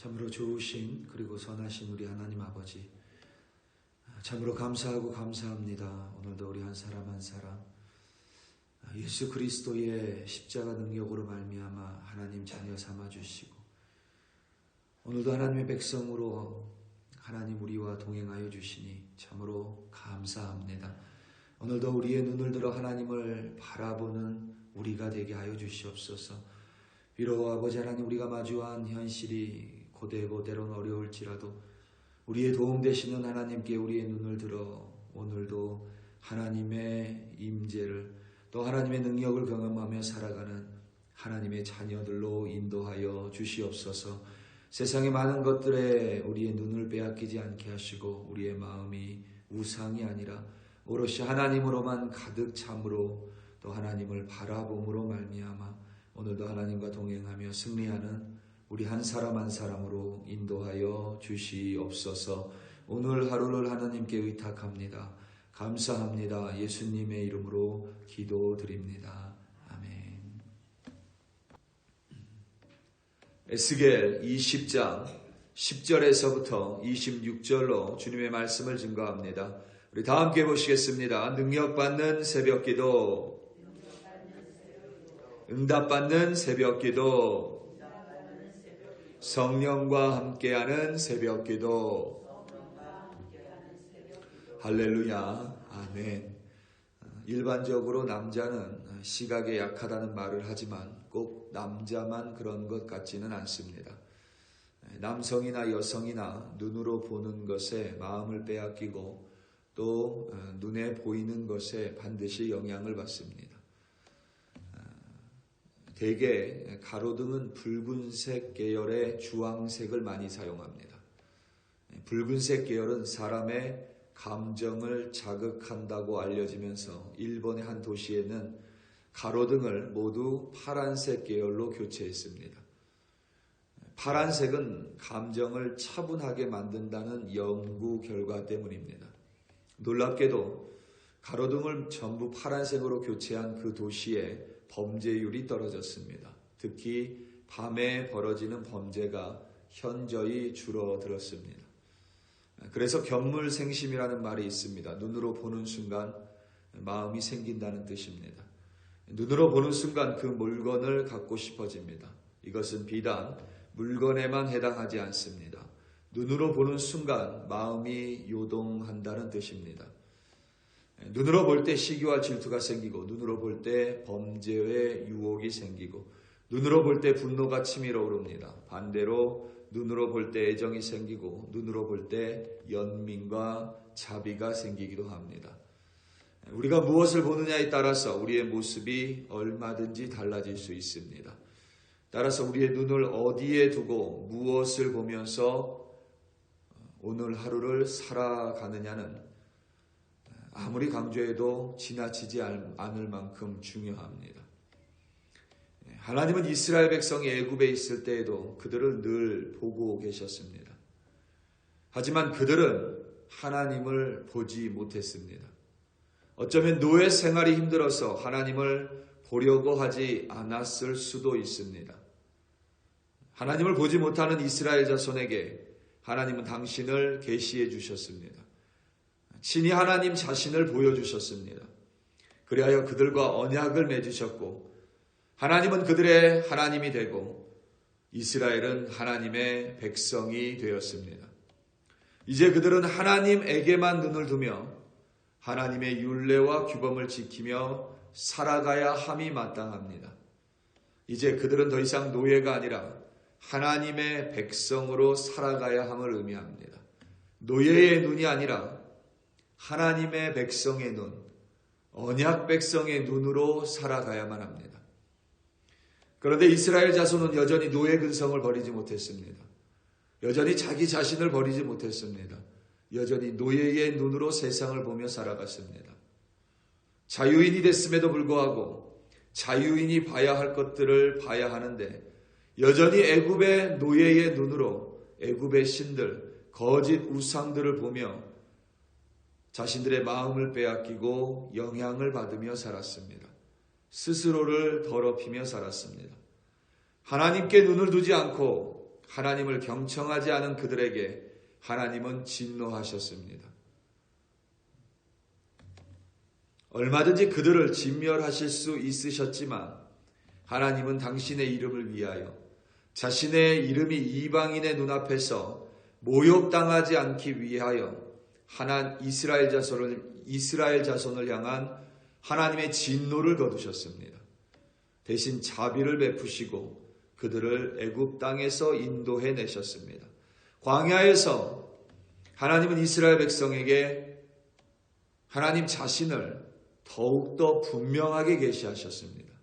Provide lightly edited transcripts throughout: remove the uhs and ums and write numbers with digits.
참으로 좋으신 그리고 선하신 우리 하나님 아버지, 참으로 감사하고 감사합니다. 오늘도 우리 한 사람 한 사람 예수 그리스도의 십자가 능력으로 말미암아 하나님 자녀 삼아주시고, 오늘도 하나님의 백성으로 하나님 우리와 동행하여 주시니 참으로 감사합니다. 오늘도 우리의 눈을 들어 하나님을 바라보는 우리가 되게 하여 주시옵소서. 비록 아버지 하나님 우리가 마주한 현실이 고되고 때로는 어려울지라도 우리의 도움 되시는 하나님께 우리의 눈을 들어 오늘도 하나님의 임재를 또 하나님의 능력을 경험하며 살아가는 하나님의 자녀들로 인도하여 주시옵소서. 세상의 많은 것들에 우리의 눈을 빼앗기지 않게 하시고 우리의 마음이 우상이 아니라 오롯이 하나님으로만 가득 참으로 또 하나님을 바라봄으로 말미암아 오늘도 하나님과 동행하며 승리하는 우리 한 사람 한 사람으로 인도하여 주시옵소서. 오늘 하루를 하나님께 의탁합니다. 감사합니다. 예수님의 이름으로 기도드립니다. 아멘. 에스겔 20장 10절에서부터 26절로 주님의 말씀을 증거합니다. 우리 다 함께 보시겠습니다. 능력받는 새벽기도, 응답받는 새벽기도, 성령과 함께하는 새벽기도. 할렐루야. 아멘. 일반적으로 남자는 시각에 약하다는 말을 하지만 꼭 남자만 그런 것 같지는 않습니다. 남성이나 여성이나 눈으로 보는 것에 마음을 빼앗기고 또 눈에 보이는 것에 반드시 영향을 받습니다. 대개 가로등은 붉은색 계열의 주황색을 많이 사용합니다. 붉은색 계열은 사람의 감정을 자극한다고 알려지면서 일본의 한 도시에는 가로등을 모두 파란색 계열로 교체했습니다. 파란색은 감정을 차분하게 만든다는 연구 결과 때문입니다. 놀랍게도 가로등을 전부 파란색으로 교체한 그 도시에 범죄율이 떨어졌습니다. 특히 밤에 벌어지는 범죄가 현저히 줄어들었습니다. 그래서 견물생심이라는 말이 있습니다. 눈으로 보는 순간 마음이 생긴다는 뜻입니다. 눈으로 보는 순간 그 물건을 갖고 싶어집니다. 이것은 비단 물건에만 해당하지 않습니다. 눈으로 보는 순간 마음이 요동한다는 뜻입니다. 눈으로 볼 때 시기와 질투가 생기고, 눈으로 볼 때 범죄의 유혹이 생기고, 눈으로 볼 때 분노가 치밀어 오릅니다. 반대로 눈으로 볼 때 애정이 생기고, 눈으로 볼 때 연민과 자비가 생기기도 합니다. 우리가 무엇을 보느냐에 따라서 우리의 모습이 얼마든지 달라질 수 있습니다. 따라서 우리의 눈을 어디에 두고 무엇을 보면서 오늘 하루를 살아가느냐는 아무리 강조해도 지나치지 않을 만큼 중요합니다. 하나님은 이스라엘 백성이 애굽에 있을 때에도 그들을 늘 보고 계셨습니다. 하지만 그들은 하나님을 보지 못했습니다. 어쩌면 노예 생활이 힘들어서 하나님을 보려고 하지 않았을 수도 있습니다. 하나님을 보지 못하는 이스라엘 자손에게 하나님은 당신을 계시해 주셨습니다. 친히 하나님 자신을 보여주셨습니다. 그리하여 그들과 언약을 맺으셨고, 하나님은 그들의 하나님이 되고 이스라엘은 하나님의 백성이 되었습니다. 이제 그들은 하나님에게만 눈을 두며 하나님의 율례와 규범을 지키며 살아가야 함이 마땅합니다. 이제 그들은 더 이상 노예가 아니라 하나님의 백성으로 살아가야 함을 의미합니다. 노예의 눈이 아니라 하나님의 백성의 눈, 언약 백성의 눈으로 살아가야만 합니다. 그런데 이스라엘 자손은 여전히 노예 근성을 버리지 못했습니다. 여전히 자기 자신을 버리지 못했습니다. 여전히 노예의 눈으로 세상을 보며 살아갔습니다. 자유인이 됐음에도 불구하고 자유인이 봐야 할 것들을 봐야 하는데 여전히 애굽의 노예의 눈으로 애굽의 신들, 거짓 우상들을 보며 자신들의 마음을 빼앗기고 영향을 받으며 살았습니다. 스스로를 더럽히며 살았습니다. 하나님께 눈을 두지 않고 하나님을 경청하지 않은 그들에게 하나님은 진노하셨습니다. 얼마든지 그들을 진멸하실 수 있으셨지만 하나님은 당신의 이름을 위하여 자신의 이름이 이방인의 눈앞에서 모욕당하지 않기 위하여 이스라엘 자손을 향한 하나님의 진노를 거두셨습니다. 대신 자비를 베푸시고 그들을 애굽 땅에서 인도해 내셨습니다. 광야에서 하나님은 이스라엘 백성에게 하나님 자신을 더욱더 분명하게 계시하셨습니다.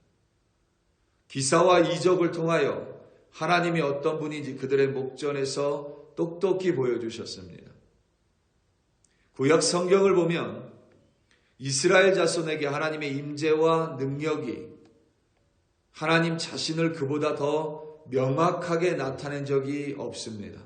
기사와 이적을 통하여 하나님이 어떤 분인지 그들의 목전에서 똑똑히 보여주셨습니다. 구약 성경을 보면 이스라엘 자손에게 하나님의 임재와 능력이 하나님 자신을 그보다 더 명확하게 나타낸 적이 없습니다.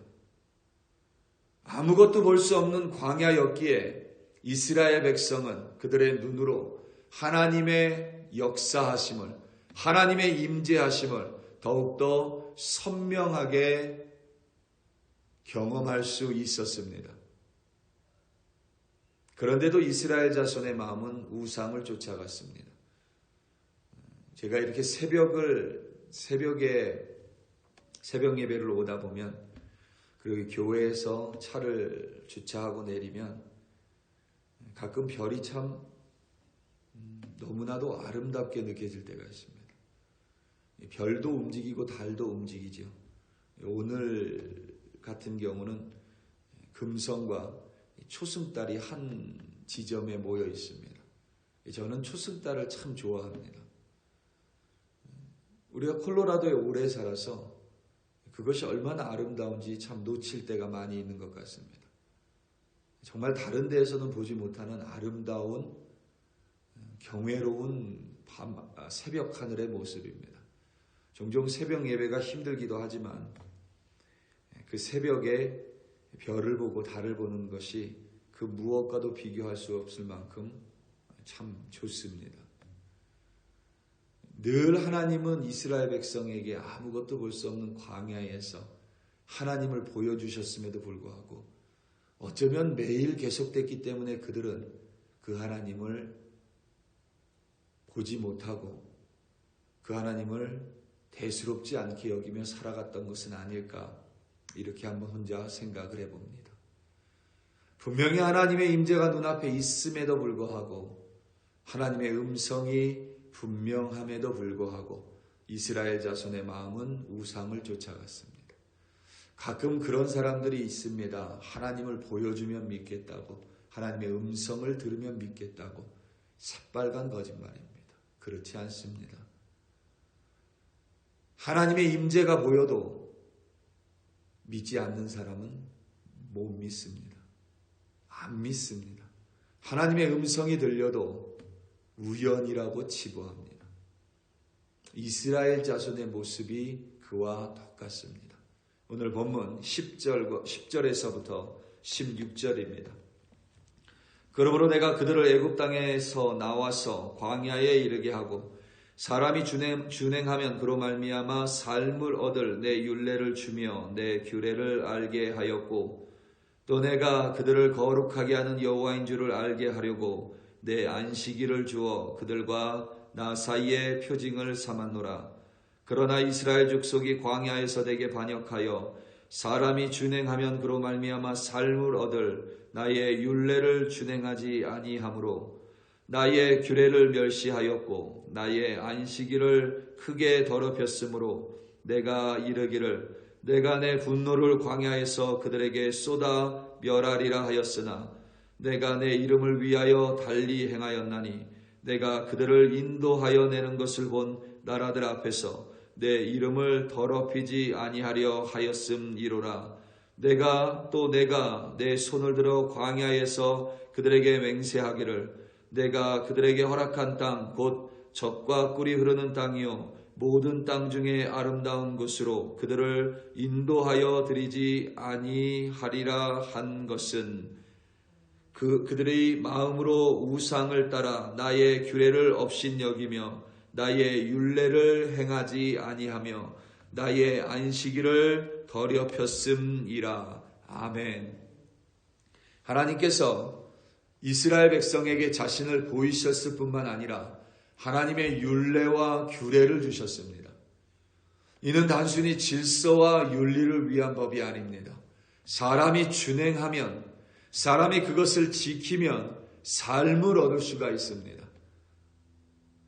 아무것도 볼 수 없는 광야였기에 이스라엘 백성은 그들의 눈으로 하나님의 역사하심을, 하나님의 임재하심을 더욱더 선명하게 경험할 수 있었습니다. 그런데도 이스라엘 자손의 마음은 우상을 쫓아갔습니다. 제가 이렇게 새벽에 새벽 예배를 오다 보면 그리고 교회에서 차를 주차하고 내리면 가끔 별이 참 너무나도 아름답게 느껴질 때가 있습니다. 별도 움직이고 달도 움직이죠. 오늘 같은 경우는 금성과 초승달이 한 지점에 모여 있습니다. 저는 초승달을 참 좋아합니다. 우리가 콜로라도에 오래 살아서 그것이 얼마나 아름다운지 참 놓칠 때가 많이 있는 것 같습니다. 정말 다른 데에서는 보지 못하는 아름다운 경외로운 새벽 하늘의 모습입니다. 종종 새벽 예배가 힘들기도 하지만 그 새벽에 별을 보고 달을 보는 것이 그 무엇과도 비교할 수 없을 만큼 참 좋습니다. 늘 하나님은 이스라엘 백성에게 아무것도 볼 수 없는 광야에서 하나님을 보여주셨음에도 불구하고 어쩌면 매일 계속됐기 때문에 그들은 그 하나님을 보지 못하고 그 하나님을 대수롭지 않게 여기며 살아갔던 것은 아닐까, 이렇게 한번 혼자 생각을 해봅니다. 분명히 하나님의 임재가 눈앞에 있음에도 불구하고 하나님의 음성이 분명함에도 불구하고 이스라엘 자손의 마음은 우상을 쫓아갔습니다. 가끔 그런 사람들이 있습니다. 하나님을 보여주면 믿겠다고, 하나님의 음성을 들으면 믿겠다고. 새빨간 거짓말입니다. 그렇지 않습니다. 하나님의 임재가 보여도 믿지 않는 사람은 못 믿습니다. 안 믿습니다. 하나님의 음성이 들려도 우연이라고 치부합니다. 이스라엘 자손의 모습이 그와 똑같습니다. 오늘 본문 10절에서부터 16절입니다. 그러므로 내가 그들을 애굽 땅에서 나와서 광야에 이르게 하고 사람이 준행하면 그로 말미암아 삶을 얻을 내 율례를 주며 내 규례를 알게 하였고 또 내가 그들을 거룩하게 하는 여호와인 줄을 알게 하려고 내 안식일을 주어 그들과 나 사이에 표징을 삼았노라. 그러나 이스라엘 족속이 광야에서 내게 반역하여 사람이 준행하면 그로 말미암아 삶을 얻을 나의 율례를 준행하지 아니하므로 나의 규례를 멸시하였고 나의 안식일을 크게 더럽혔으므로 내가 이르기를 내가 내 분노를 광야에서 그들에게 쏟아 멸하리라 하였으나 내가 내 이름을 위하여 달리 행하였나니 내가 그들을 인도하여 내는 것을 본 나라들 앞에서 내 이름을 더럽히지 아니하려 하였음이로라. 내가 내 손을 들어 광야에서 그들에게 맹세하기를 내가 그들에게 허락한 땅 곧 젖과 꿀이 흐르는 땅이요 모든 땅 중에 아름다운 곳으로 그들을 인도하여 드리지 아니하리라 한 것은 그들의 마음으로 우상을 따라 나의 규례를 업신여기며 나의 율례를 행하지 아니하며 나의 안식일을 더럽혔음이라. 아멘. 하나님께서 이스라엘 백성에게 자신을 보이셨을 뿐만 아니라 하나님의 율례와 규례를 주셨습니다. 이는 단순히 질서와 윤리를 위한 법이 아닙니다. 사람이 준행하면, 사람이 그것을 지키면 삶을 얻을 수가 있습니다.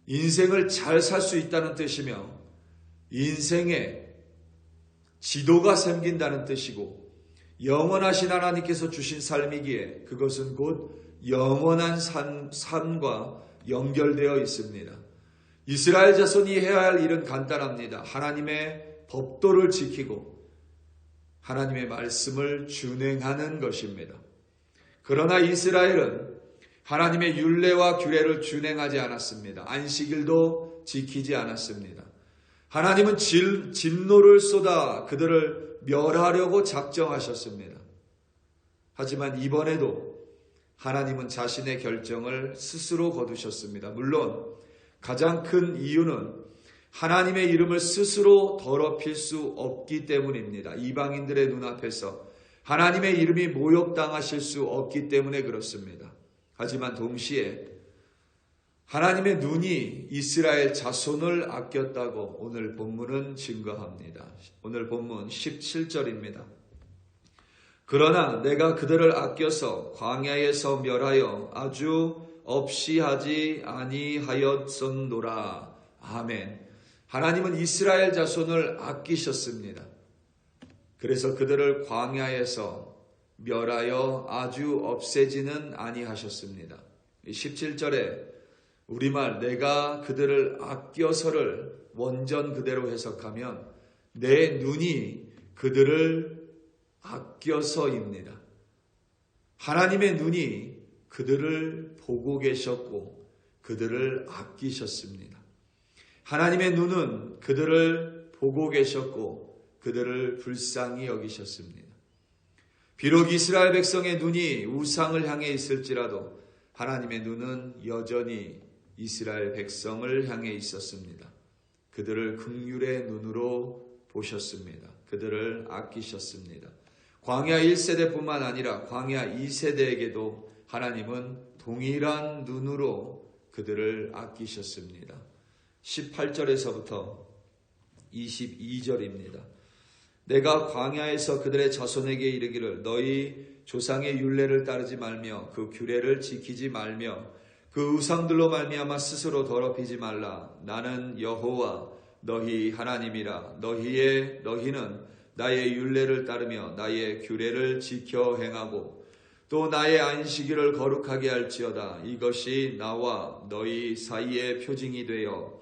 인생을 잘 살 수 있다는 뜻이며 인생에 지도가 생긴다는 뜻이고 영원하신 하나님께서 주신 삶이기에 그것은 곧 영원한 삶과 연결되어 있습니다. 이스라엘 자손이 해야 할 일은 간단합니다. 하나님의 법도를 지키고 하나님의 말씀을 준행하는 것입니다. 그러나 이스라엘은 하나님의 율례와 규례를 준행하지 않았습니다. 안식일도 지키지 않았습니다. 하나님은 진노를 쏟아 그들을 멸하려고 작정하셨습니다. 하지만 이번에도 하나님은 자신의 결정을 스스로 거두셨습니다. 물론 가장 큰 이유는 하나님의 이름을 스스로 더럽힐 수 없기 때문입니다. 이방인들의 눈앞에서 하나님의 이름이 모욕당하실 수 없기 때문에 그렇습니다. 하지만 동시에 하나님의 눈이 이스라엘 자손을 아꼈다고 오늘 본문은 증거합니다. 오늘 본문 17절입니다. 그러나 내가 그들을 아껴서 광야에서 멸하여 아주 없이 하지 아니하였었노라. 아멘. 하나님은 이스라엘 자손을 아끼셨습니다. 그래서 그들을 광야에서 멸하여 아주 없애지는 아니하셨습니다. 17절에 우리말 내가 그들을 아껴서를 원전 그대로 해석하면 내 눈이 그들을 아껴서입니다. 하나님의 눈이 그들을 보고 계셨고 그들을 아끼셨습니다. 하나님의 눈은 그들을 보고 계셨고 그들을 불쌍히 여기셨습니다. 비록 이스라엘 백성의 눈이 우상을 향해 있을지라도 하나님의 눈은 여전히 이스라엘 백성을 향해 있었습니다. 그들을 긍휼의 눈으로 보셨습니다. 그들을 아끼셨습니다. 광야 1세대뿐만 아니라 광야 2세대에게도 하나님은 동일한 눈으로 그들을 아끼셨습니다. 18절에서부터 22절입니다. 내가 광야에서 그들의 자손에게 이르기를 너희 조상의 율례를 따르지 말며 그 규례를 지키지 말며 그 우상들로 말미암아 스스로 더럽히지 말라. 나는 여호와 너희 하나님이라. 너희는 나의 율례를 따르며 나의 규례를 지켜 행하고 또 나의 안식일을 거룩하게 할지어다. 이것이 나와 너희 사이의 표징이 되어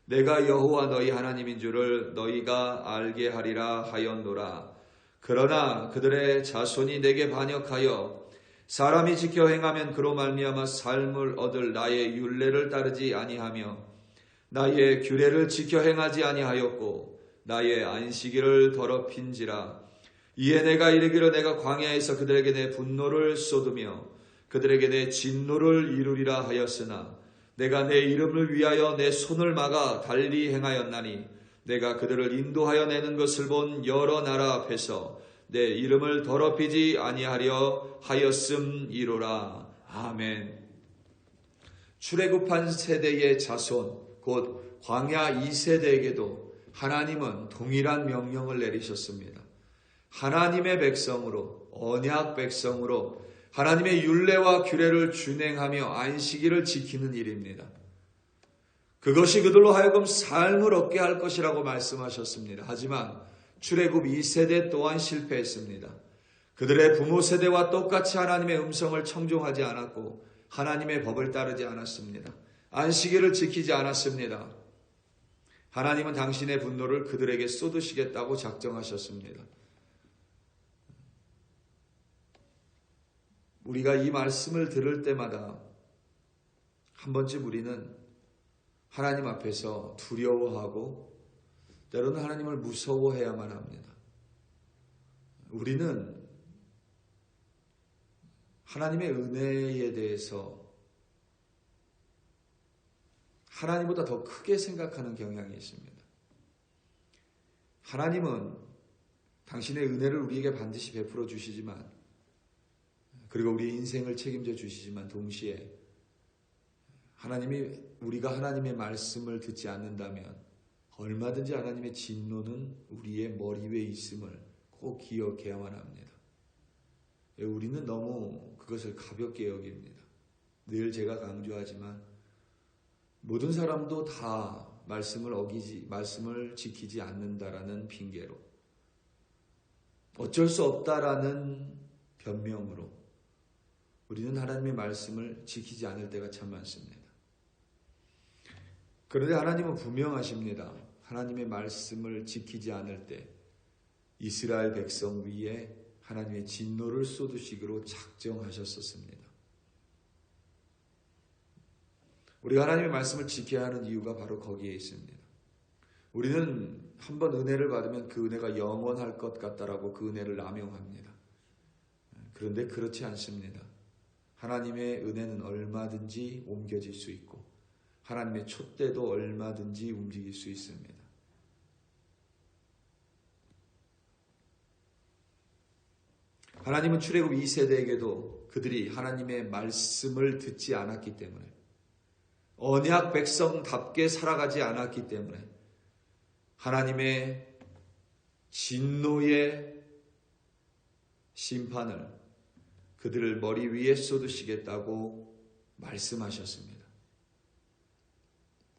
내가 여호와 너희 하나님인 줄을 너희가 알게 하리라 하였노라. 그러나 그들의 자손이 내게 반역하여 사람이 지켜 행하면 그로 말미암아 삶을 얻을 나의 율례를 따르지 아니하며 나의 규례를 지켜 행하지 아니하였고 나의 안식일을 더럽힌지라. 이에 내가 이르기를 내가 광야에서 그들에게 내 분노를 쏟으며 그들에게 내 진노를 이루리라 하였으나 내가 내 이름을 위하여 내 손을 막아 달리 행하였나니 내가 그들을 인도하여 내는 것을 본 여러 나라 앞에서 내 이름을 더럽히지 아니하려 하였음이로라. 아멘. 출애굽한 세대의 자손 곧 광야 2세대에게도 하나님은 동일한 명령을 내리셨습니다. 하나님의 백성으로 언약 백성으로 하나님의 율례와 규례를 준행하며 안식일을 지키는 일입니다. 그것이 그들로 하여금 삶을 얻게 할 것이라고 말씀하셨습니다. 하지만 출애굽 2세대 또한 실패했습니다. 그들의 부모 세대와 똑같이 하나님의 음성을 청종하지 않았고 하나님의 법을 따르지 않았습니다. 안식일을 지키지 않았습니다. 하나님은 당신의 분노를 그들에게 쏟으시겠다고 작정하셨습니다. 우리가 이 말씀을 들을 때마다 한 번쯤 우리는 하나님 앞에서 두려워하고 때로는 하나님을 무서워해야만 합니다. 우리는 하나님의 은혜에 대해서 하나님보다 더 크게 생각하는 경향이 있습니다. 하나님은 당신의 은혜를 우리에게 반드시 베풀어 주시지만, 그리고 우리의 인생을 책임져 주시지만, 동시에 우리가 하나님의 말씀을 듣지 않는다면 얼마든지 하나님의 진노는 우리의 머리 위에 있음을 꼭 기억해야만 합니다. 우리는 너무 그것을 가볍게 여깁니다. 늘 제가 강조하지만 모든 사람도 다 말씀을 지키지 않는다라는 핑계로, 어쩔 수 없다라는 변명으로 우리는 하나님의 말씀을 지키지 않을 때가 참 많습니다. 그런데 하나님은 분명하십니다. 하나님의 말씀을 지키지 않을 때 이스라엘 백성 위에 하나님의 진노를 쏟으시기로 작정하셨었습니다. 우리가 하나님의 말씀을 지켜야 하는 이유가 바로 거기에 있습니다. 우리는 한번 은혜를 받으면 그 은혜가 영원할 것 같다라고 그 은혜를 남용합니다. 그런데 그렇지 않습니다. 하나님의 은혜는 얼마든지 옮겨질 수 있고 하나님의 촛대도 얼마든지 움직일 수 있습니다. 하나님은 출애굽 2세대에게도 그들이 하나님의 말씀을 듣지 않았기 때문에, 언약 백성답게 살아가지 않았기 때문에 하나님의 진노의 심판을 그들을 머리 위에 쏟으시겠다고 말씀하셨습니다.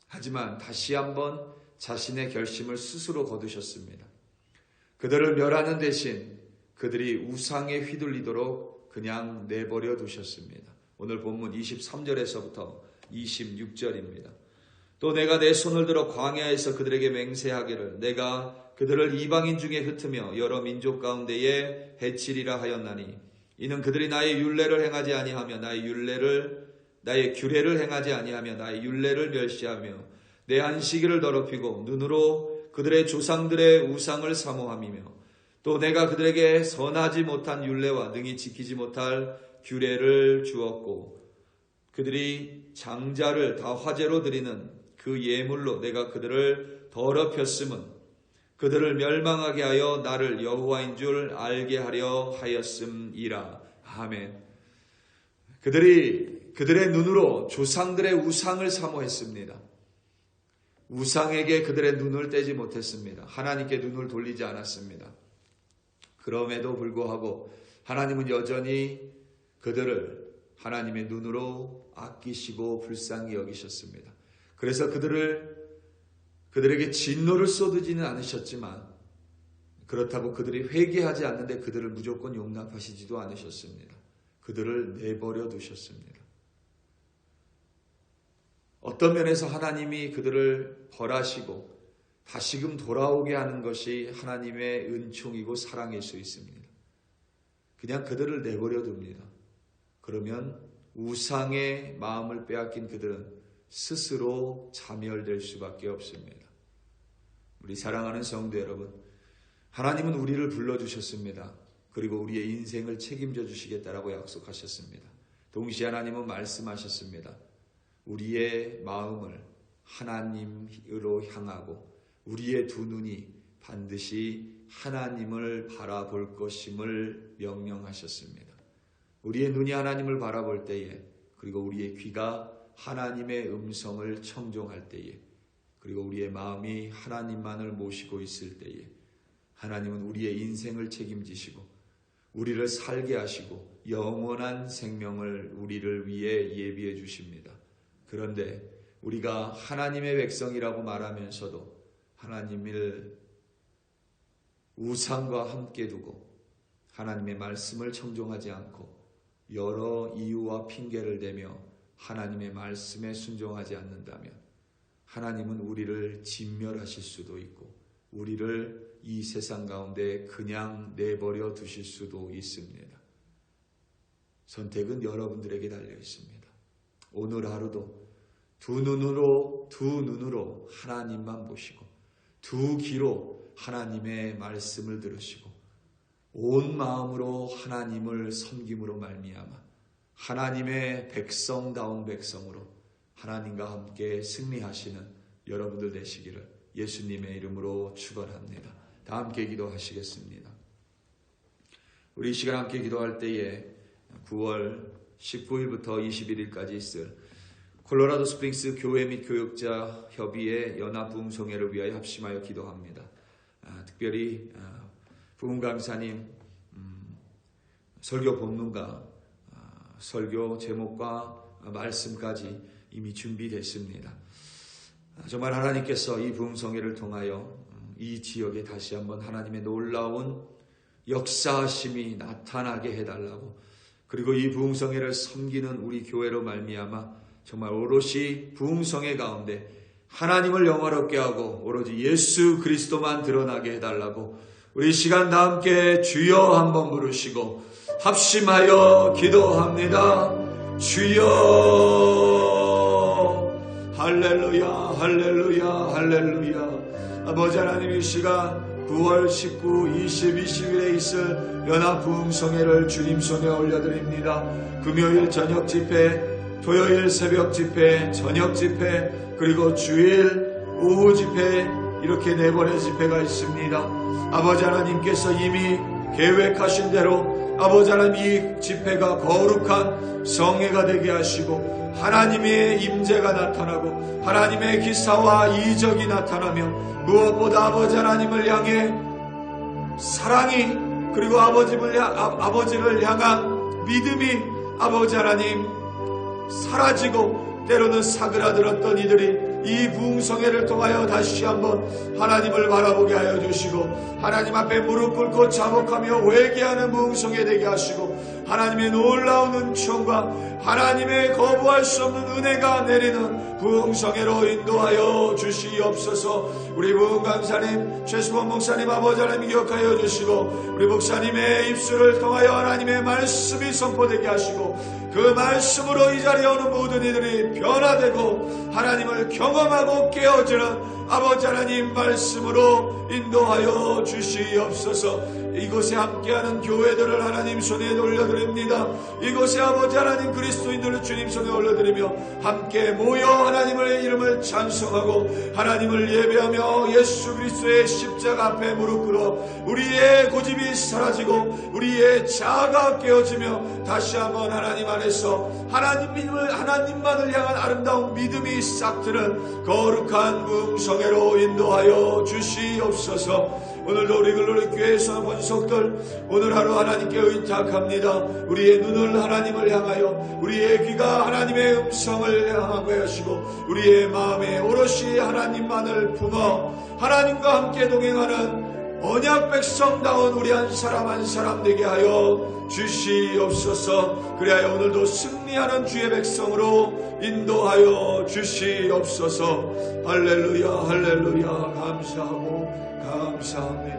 하지만 다시 한번 자신의 결심을 스스로 거두셨습니다. 그들을 멸하는 대신 그들이 우상에 휘둘리도록 그냥 내버려 두셨습니다. 오늘 본문 23절에서부터 26절입니다. 또 내가 내 손을 들어 광야에서 그들에게 맹세하기를 내가 그들을 이방인 중에 흩으며 여러 민족 가운데에 해치리라 하였나니 이는 그들이 나의 율례를 행하지 아니하며 나의 규례를 행하지 아니하며 나의 율례를 멸시하며 내 안식일을 더럽히고 눈으로 그들의 조상들의 우상을 사모함이며 또 내가 그들에게 선하지 못한 율례와 능히 지키지 못할 규례를 주었고 그들이 장자를 다 화제로 드리는 그 예물로 내가 그들을 더럽혔음은 그들을 멸망하게 하여 나를 여호와인 줄 알게 하려 하였음이라. 아멘. 그들의 눈으로 조상들의 우상을 사모했습니다. 우상에게 그들의 눈을 떼지 못했습니다. 하나님께 눈을 돌리지 않았습니다. 그럼에도 불구하고 하나님은 여전히 그들을 하나님의 눈으로 아끼시고 불쌍히 여기셨습니다. 그래서 그들에게 진노를 쏟으지는 않으셨지만 그렇다고 그들이 회개하지 않는데 그들을 무조건 용납하시지도 않으셨습니다. 그들을 내버려 두셨습니다. 어떤 면에서 하나님이 그들을 벌하시고 다시금 돌아오게 하는 것이 하나님의 은총이고 사랑일 수 있습니다. 그냥 그들을 내버려 둡니다. 그러면 우상의 마음을 빼앗긴 그들은 스스로 자멸될 수밖에 없습니다. 우리 사랑하는 성도 여러분, 하나님은 우리를 불러주셨습니다. 그리고 우리의 인생을 책임져 주시겠다라고 약속하셨습니다. 동시에 하나님은 말씀하셨습니다. 우리의 마음을 하나님으로 향하고 우리의 두 눈이 반드시 하나님을 바라볼 것임을 명령하셨습니다. 우리의 눈이 하나님을 바라볼 때에, 그리고 우리의 귀가 하나님의 음성을 청종할 때에, 그리고 우리의 마음이 하나님만을 모시고 있을 때에 하나님은 우리의 인생을 책임지시고 우리를 살게 하시고 영원한 생명을 우리를 위해 예비해 주십니다. 그런데 우리가 하나님의 백성이라고 말하면서도 하나님을 우상과 함께 두고 하나님의 말씀을 청종하지 않고 여러 이유와 핑계를 대며 하나님의 말씀에 순종하지 않는다면 하나님은 우리를 진멸하실 수도 있고 우리를 이 세상 가운데 그냥 내버려 두실 수도 있습니다. 선택은 여러분들에게 달려 있습니다. 오늘 하루도 두 눈으로 하나님만 보시고 두 귀로 하나님의 말씀을 들으시고 온 마음으로 하나님을 섬김으로 말미암아 하나님의 백성다운 백성으로 하나님과 함께 승리하시는 여러분들 되시기를 예수님의 이름으로 축원합니다. 다 함께 기도하시겠습니다. 우리 이 시간 함께 기도할 때에 9월 19일부터 21일까지 있을 콜로라도 스프링스 교회 및 교육자 협의회 연합 부흥성회를 위하여 합심하여 기도합니다. 특별히 부흥 강사님 설교 본문과 설교 제목과 말씀까지 이미 준비됐습니다. 정말 하나님께서 이 부흥성회를 통하여 이 지역에 다시 한번 하나님의 놀라운 역사하심이 나타나게 해달라고, 그리고 이 부흥성회를 섬기는 우리 교회로 말미암아 정말 오롯이 부흥성회 가운데 하나님을 영화롭게 하고 오로지 예수 그리스도만 드러나게 해달라고 우리 시간 다 함께 주여 한번 부르시고 합심하여 기도합니다. 주여. 할렐루야 할렐루야 할렐루야. 아버지 하나님, 이 시간 9월 19, 20, 21일에 있을 연합 부흥성회를 주님 손에 올려드립니다. 금요일 저녁 집회, 토요일 새벽 집회, 저녁 집회, 그리고 주일 오후 집회, 이렇게 4번의 집회가 있습니다. 아버지 하나님께서 이미 계획하신 대로 아버지 하나님 이 집회가 거룩한 성회가 되게 하시고 하나님의 임재가 나타나고 하나님의 기사와 이적이 나타나며 무엇보다 아버지 하나님을 향해 사랑이, 그리고 아버지를 향한 믿음이 아버지 하나님 사라지고 때로는 사그라들었던 이들이 이 부흥성회를 통하여 다시 한번 하나님을 바라보게 하여 주시고 하나님 앞에 무릎 꿇고 자복하며 회개하는 부흥성회 되게 하시고 하나님의 놀라운 은총과 하나님의 거부할 수 없는 은혜가 내리는 부흥성회로 인도하여 주시옵소서. 우리 부흥강사님 최수범 목사님 아버지 하나님 기억하여 주시고 우리 목사님의 입술을 통하여 하나님의 말씀이 선포되게 하시고 그 말씀으로 이 자리에 오는 모든 이들이 변화되고 하나님을 경험하고 깨어지는 아버지 하나님 말씀으로 인도하여 주시옵소서. 이곳에 함께하는 교회들을 하나님 손에 올려드립니다. 이곳에 아버지 하나님 그리스도인들을 주님 손에 올려드리며 함께 모여 하나님의 이름을 찬송하고 하나님을 예배하며 예수 그리스도의 십자가 앞에 무릎 꿇어 우리의 고집이 사라지고 우리의 자아가 깨어지며 다시 한번 하나님 안에서 하나님만을 향한 아름다운 믿음이 싹 트는 거룩한 부흥성회로 인도하여 주시옵소서. 오늘도 우리 글로리 교회에서 본속들 오늘 하루 하나님께 의탁합니다. 우리의 눈을 하나님을 향하여 우리의 귀가 하나님의 음성을 향하게 하시고 우리의 마음에 오롯이 하나님만을 품어 하나님과 함께 동행하는 언약 백성다운 우리 한 사람 한 사람 되게 하여 주시옵소서. 그리하여 오늘도 승리하는 주의 백성으로 인도하여 주시옵소서. 할렐루야 할렐루야. 감사하고 감사합니다.